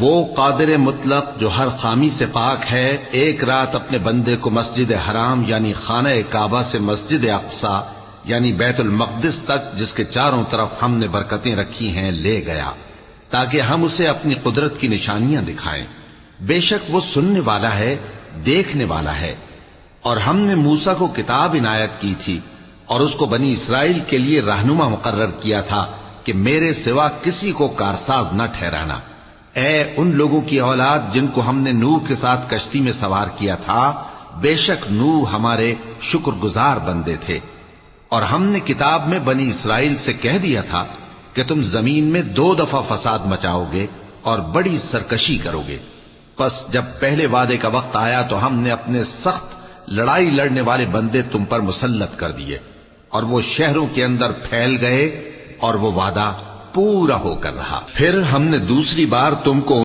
وہ قادر مطلق جو ہر خامی سے پاک ہے ایک رات اپنے بندے کو مسجد حرام یعنی خانہ کعبہ سے مسجد اقصی یعنی بیت المقدس تک جس کے چاروں طرف ہم نے برکتیں رکھی ہیں لے گیا تاکہ ہم اسے اپنی قدرت کی نشانیاں دکھائیں۔ بے شک وہ سننے والا ہے، دیکھنے والا ہے۔ اور ہم نے موسیٰ کو کتاب عنایت کی تھی اور اس کو بنی اسرائیل کے لیے رہنما مقرر کیا تھا کہ میرے سوا کسی کو کارساز نہ ٹھہرانا۔ اے ان لوگوں کی اولاد جن کو ہم نے نوح کے ساتھ کشتی میں سوار کیا تھا، بے شک نوح ہمارے شکر گزار بندے تھے۔ اور ہم نے کتاب میں بنی اسرائیل سے کہہ دیا تھا کہ تم زمین میں 2 دفعہ فساد مچاؤ گے اور بڑی سرکشی کرو گے۔ پس جب پہلے وعدے کا وقت آیا تو ہم نے اپنے سخت لڑائی لڑنے والے بندے تم پر مسلط کر دیے اور وہ شہروں کے اندر پھیل گئے اور وہ وعدہ پورا ہو کر رہا۔ پھر ہم نے دوسری بار تم کو